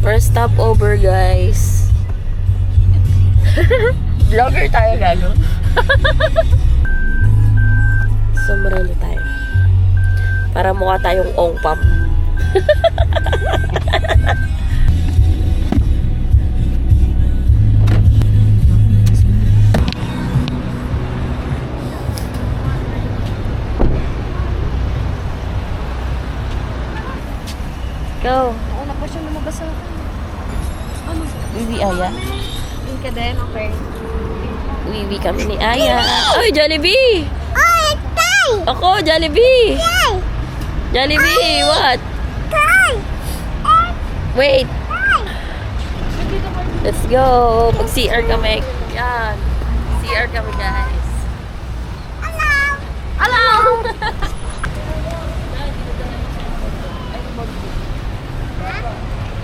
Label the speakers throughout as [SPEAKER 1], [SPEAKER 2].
[SPEAKER 1] First stopover, guys. Vlogger tayo, gago. Sumrelo tayo. Para mukha tayong ong-pam. Go.
[SPEAKER 2] Nauna pa siya lumabas sa akin. Ano?
[SPEAKER 1] Wiwi Aya.
[SPEAKER 2] Yung ka din? Okay.
[SPEAKER 1] Wiwi kami ni Aya. Oy, Jollibee!
[SPEAKER 2] Ay, tay!
[SPEAKER 1] Ako, Jollibee!
[SPEAKER 2] Tay!
[SPEAKER 1] Jollibee, what?
[SPEAKER 2] Tay!
[SPEAKER 1] Wait. Let's go. Mag-CR kami. Yan. CR kami, guys.
[SPEAKER 2] Hello!
[SPEAKER 1] Hello!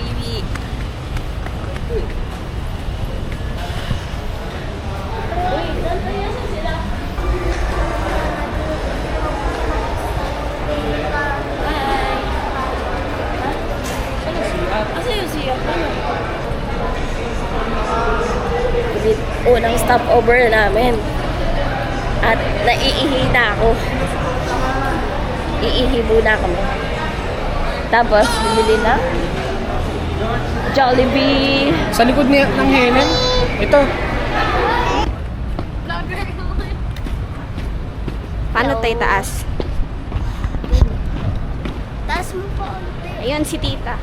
[SPEAKER 1] Bibi. Unang stopover namin. At naiihi na ako. Iihi muna kami. Tapos, bumili na Jollibee.
[SPEAKER 3] Sa likod ng Helen, ito.
[SPEAKER 2] Paano tayo taas? Taas mo po. Ayun si tita.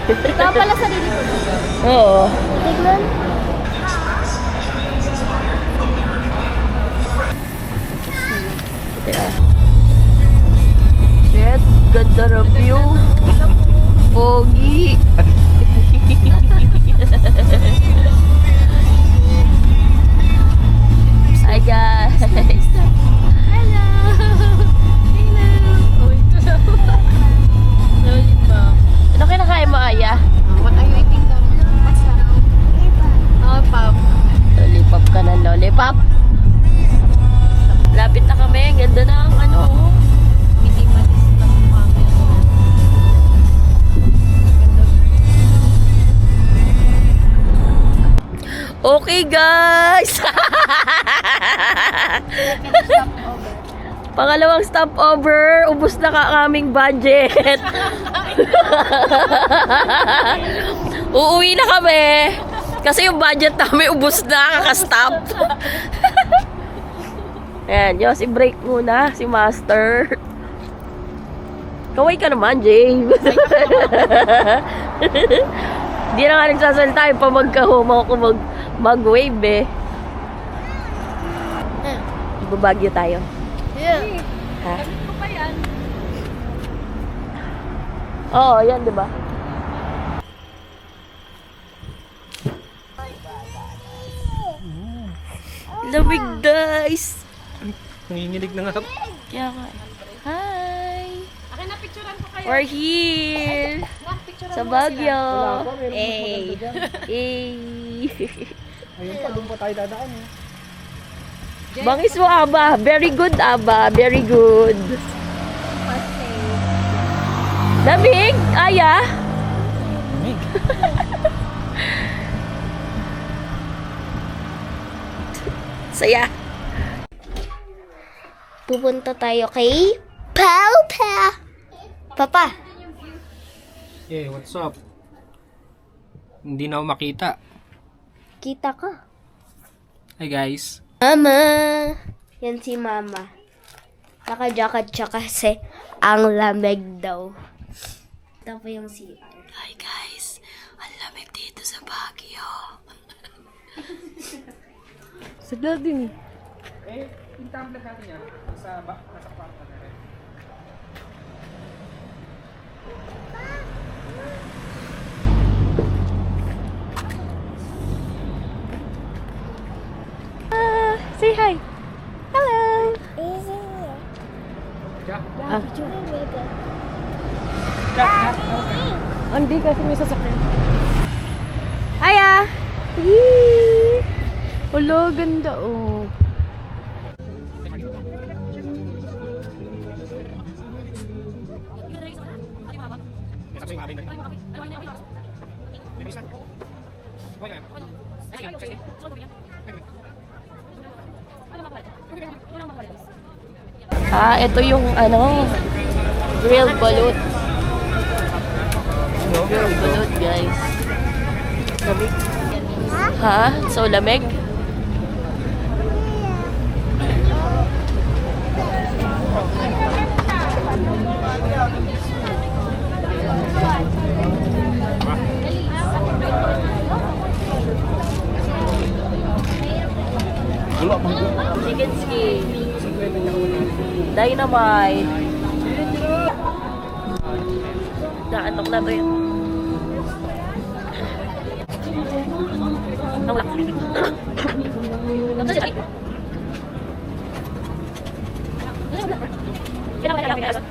[SPEAKER 2] Ito pala sa lilikod.
[SPEAKER 1] Oo.
[SPEAKER 2] Tignan.
[SPEAKER 1] Shit, ganda na view. Pogi. Hi guys.
[SPEAKER 2] Hello. Lollipop.
[SPEAKER 1] Ano kinakain mo, Aya?
[SPEAKER 2] What are you eating daw? What's that? Lollipop.
[SPEAKER 1] Lollipop ka na, lollipop. Lapit na kami. Ganda na ang ano.
[SPEAKER 2] Minimalist lang kami.
[SPEAKER 1] Okay, guys. Pangalawang stopover. Ubus na kaming budget. Uuwi na kami. Kasi yung budget namin ubus na. Kakastop. Ayan, Diyos, i-break muna si Master. Kaway ka naman, Jay. Di na nga nagsasalita yung pamagkahuma ko mag-wave eh. Ibabagyo tayo.
[SPEAKER 2] Yeah.
[SPEAKER 1] Ha?
[SPEAKER 2] Ano pa yan?
[SPEAKER 1] Oo, yan, di ba? Lamig, guys.
[SPEAKER 3] Nanginginig na nga.
[SPEAKER 1] Kaya nga. Hi!
[SPEAKER 2] Akin na picturean ko kayo.
[SPEAKER 1] We're here!
[SPEAKER 2] Picturean
[SPEAKER 1] Sa
[SPEAKER 2] mo
[SPEAKER 1] Baguio!
[SPEAKER 3] Meron
[SPEAKER 1] Hey!
[SPEAKER 3] mas maganda dyan.
[SPEAKER 1] Hey!
[SPEAKER 3] Ayun pa, doon pa tayo dadaan. Eh.
[SPEAKER 1] Bangis mo, Aba. Very good, Aba. Very good. Lamig? Aya?
[SPEAKER 3] Lamig.
[SPEAKER 1] Saya.
[SPEAKER 2] Pupunta tayo kay Papa. Papa.
[SPEAKER 3] Yeah, what's up? Hindi na ako makita.
[SPEAKER 2] Kita ka.
[SPEAKER 3] Hi guys.
[SPEAKER 2] Mama. Yan si Mama. Naka-jacket siya kasi ang lamig daw. Ito po yung CR.
[SPEAKER 1] Hi, guys. Ang lamig dito sa Baguio.
[SPEAKER 2] Saglit din.
[SPEAKER 3] Eh, yung tablet natin yan. Nasa kwarto na rin.
[SPEAKER 2] Say hi. Hello.
[SPEAKER 3] Jack.
[SPEAKER 1] Ah.
[SPEAKER 3] Jack. Okay.
[SPEAKER 2] Hindi kasi may sasakyan. Aya! Yee! Wala, ganda oh.
[SPEAKER 1] Ah, ito yung ano, grilled balut. Grilled balut, guys. Lamig. Ha? So, lamig? Chicken skin. Dynamite. Naantok na rin. Nawala. Nandun siya. Kailangan